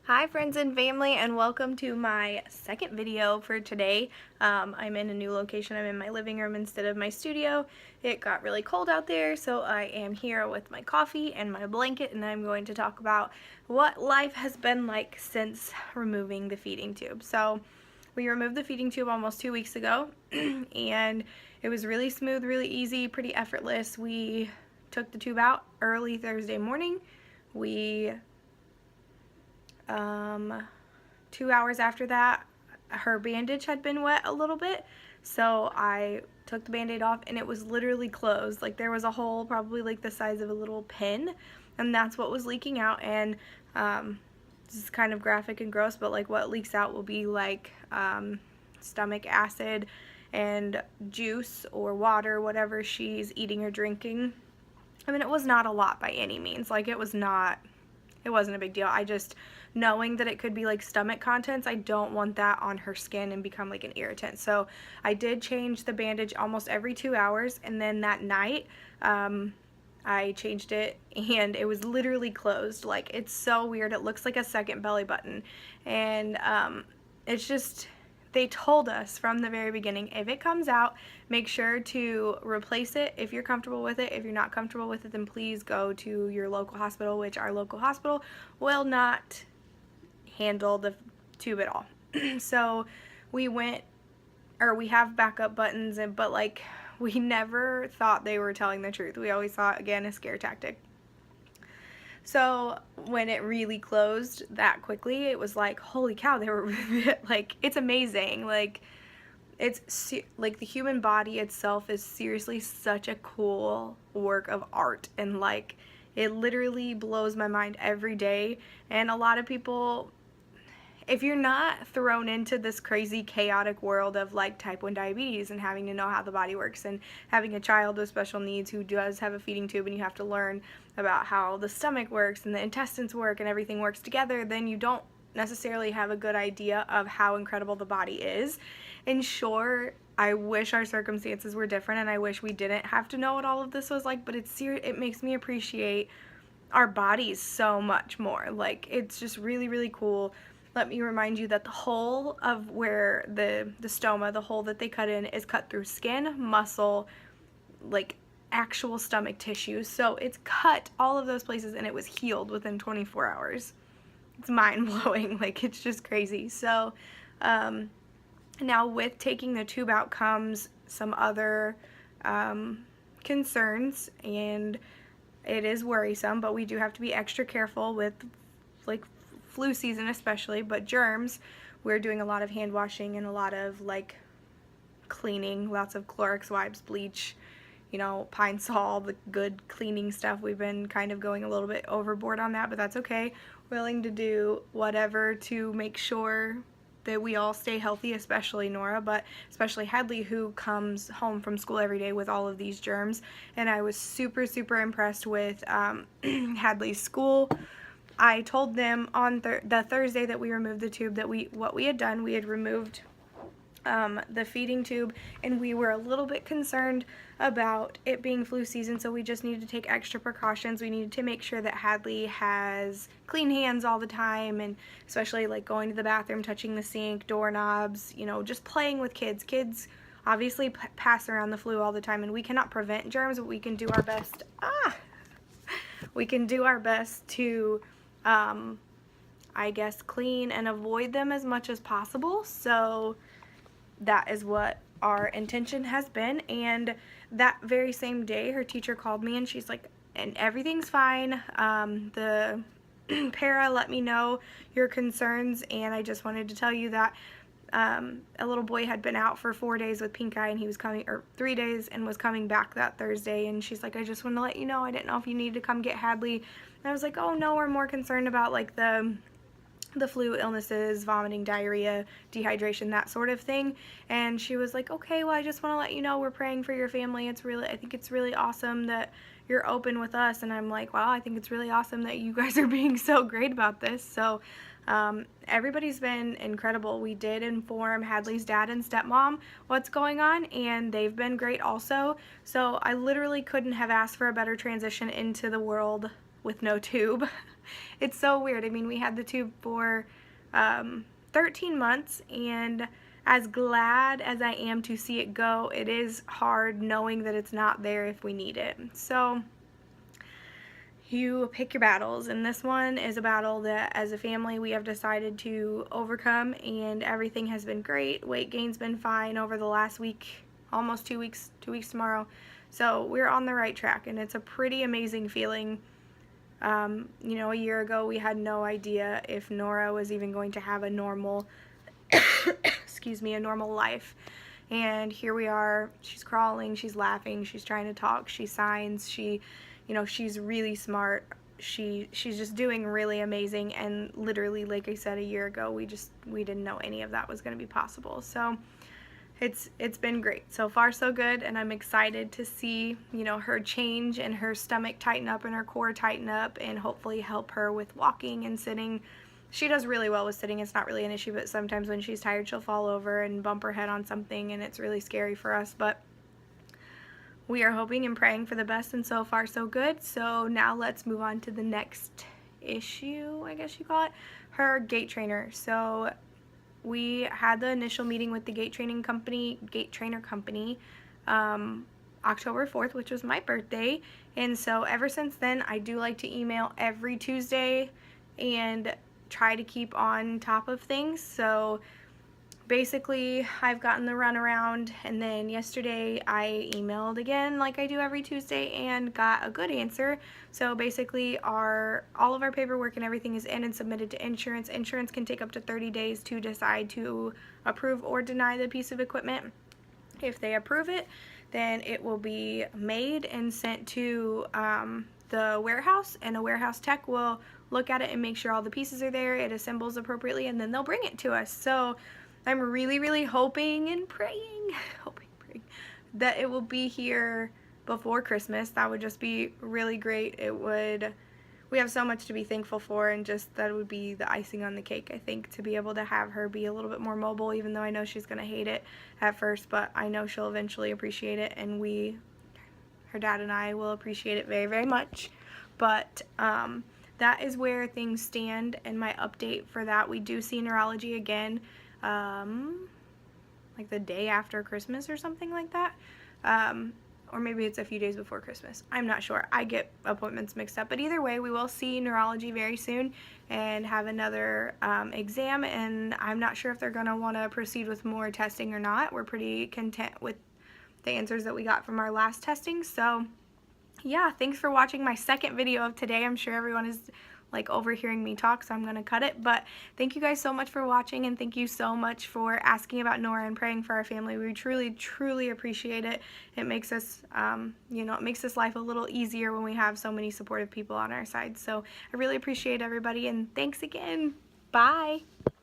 Hi friends and family, and welcome to my second video for today. I'm in a new location. I'm in my living room instead of my studio. It got really cold out there, so I am here with my coffee and my blanket, and I'm going to talk about what life has been like since removing the feeding tube. So we removed the feeding tube almost 2 weeks ago and it was really smooth, really easy, pretty effortless. We took the tube out early Thursday morning. We 2 hours after that, her bandage had been wet a little bit, so I took the band-aid off and it was literally closed. Like, there was a hole probably like the size of a little pin, and that's what was leaking out. And this is kind of graphic and gross, but like what leaks out will be like stomach acid and juice or water, whatever she's eating or drinking. I mean, it was not a lot by any means. Like, it wasn't a big deal. I just, knowing that it could be like stomach contents, I don't want that on her skin and become like an irritant. So I did change the bandage almost every 2 hours, and then that night I changed it and it was literally closed. Like, it's so weird. It looks like a second belly button, and it's just, they told us from the very beginning, if it comes out, make sure to replace it if you're comfortable with it. If you're not comfortable with it, then please go to your local hospital, which our local hospital will not handle the tube at all. So we have backup buttons, but like, we never thought they were telling the truth. We always thought, again, a scare tactic. So when it really closed that quickly, it was like, holy cow, they were like, it's amazing. Like, it's like the human body itself is seriously such a cool work of art, and like, it literally blows my mind every day. And a lot of people, if you're not thrown into this crazy chaotic world of like type 1 diabetes and having to know how the body works, and having a child with special needs who does have a feeding tube, and you have to learn about how the stomach works and the intestines work and everything works together, then you don't necessarily have a good idea of how incredible the body is. And sure, I wish our circumstances were different and I wish we didn't have to know what all of this was like, but it makes me appreciate our bodies so much more. Like, it's just really, really cool. Let me remind you that the hole of where the stoma, the hole that they cut in, is cut through skin, muscle, like actual stomach tissue. So it's cut all of those places and it was healed within 24 hours. It's mind-blowing. Like, it's just crazy. So now with taking the tube out comes some other concerns, and it is worrisome, but we do have to be extra careful with like flu season especially, but germs. We're doing a lot of hand washing and a lot of like cleaning, lots of Clorox wipes, bleach, you know, Pine Sol, the good cleaning stuff. We've been kind of going a little bit overboard on that, but that's okay. Willing to do whatever to make sure that we all stay healthy, especially Nora, but especially Hadley, who comes home from school every day with all of these germs. And I was super, super impressed with Hadley's school. I told them on the Thursday that we removed the tube that what we had done. We had removed the feeding tube, and we were a little bit concerned about it being flu season, so we just needed to take extra precautions. We needed to make sure that Hadley has clean hands all the time, and especially like going to the bathroom, touching the sink, doorknobs, you know, just playing with kids. Kids obviously pass around the flu all the time, and we cannot prevent germs, but we can do our best. We can do our best to I guess clean and avoid them as much as possible. So that is what our intention has been. And that very same day, her teacher called me and she's like, and everything's fine. The para let me know your concerns, and I just wanted to tell you that a little boy had been out for 4 days with pink eye, and he was coming, or 3 days, and was coming back that Thursday. And she's like, I just want to let you know, I didn't know if you needed to come get Hadley. And I was like, oh no, we're more concerned about like the flu illnesses, vomiting, diarrhea, dehydration, that sort of thing. And she was like, okay, well, I just want to let you know we're praying for your family. I think it's really awesome that you're open with us. And I'm like, wow, I think it's really awesome that you guys are being so great about this. So everybody's been incredible. We did inform Hadley's dad and stepmom what's going on, and they've been great also. So I literally couldn't have asked for a better transition into the world with no tube. It's so weird. I mean, we had the tube for 13 months, and as glad as I am to see it go, it is hard knowing that it's not there if we need it. So you pick your battles, and this one is a battle that as a family we have decided to overcome, and everything has been great. Weight gain's been fine over the last week, almost 2 weeks tomorrow. So we're on the right track, and it's a pretty amazing feeling. You know, a year ago we had no idea if Nora was even going to have a normal excuse me, a normal life. And here we are. She's crawling, she's laughing, she's trying to talk, she signs, you know, she's really smart. She's just doing really amazing, and literally, like I said, a year ago we didn't know any of that was going to be possible. So it's been great. So far so good, and I'm excited to see, you know, her change and her stomach tighten up and her core tighten up, and hopefully help her with walking and sitting. She does really well with sitting. It's not really an issue, but sometimes when she's tired she'll fall over and bump her head on something, and it's really scary for us. But we are hoping and praying for the best, and so far so good. So now let's move on to the next issue, I guess you call it, her gait trainer. So we had the initial meeting with the gait trainer company, October 4th, which was my birthday. And so ever since then, I do like to email every Tuesday and try to keep on top of things. So basically, I've gotten the runaround, and then yesterday I emailed again like I do every Tuesday and got a good answer. So basically all of our paperwork and everything is in and submitted to insurance. Insurance can take up to 30 days to decide to approve or deny the piece of equipment. If they approve it, then it will be made and sent to the warehouse, and a warehouse tech will look at it and make sure all the pieces are there, it assembles appropriately, and then they'll bring it to us. So I'm really hoping and praying that it will be here before Christmas. That would just be really great. We have so much to be thankful for, and just that would be the icing on the cake, I think, to be able to have her be a little bit more mobile, even though I know she's going to hate it at first, but I know she'll eventually appreciate it, and her dad and I will appreciate it very much. But that is where things stand, and my update for that. We do see neurology again, like the day after Christmas or something like that, or maybe it's a few days before Christmas. I'm not sure. I get appointments mixed up, but either way, we will see neurology very soon and have another exam, and I'm not sure if they're going to want to proceed with more testing or not. We're pretty content with the answers that we got from our last testing. So yeah, thanks for watching my second video of today. I'm sure everyone is like overhearing me talk, so I'm going to cut it. But thank you guys so much for watching, and thank you so much for asking about Nora and praying for our family. We truly appreciate it. It makes us, you know, it makes this life a little easier when we have so many supportive people on our side. So I really appreciate everybody, and thanks again. Bye.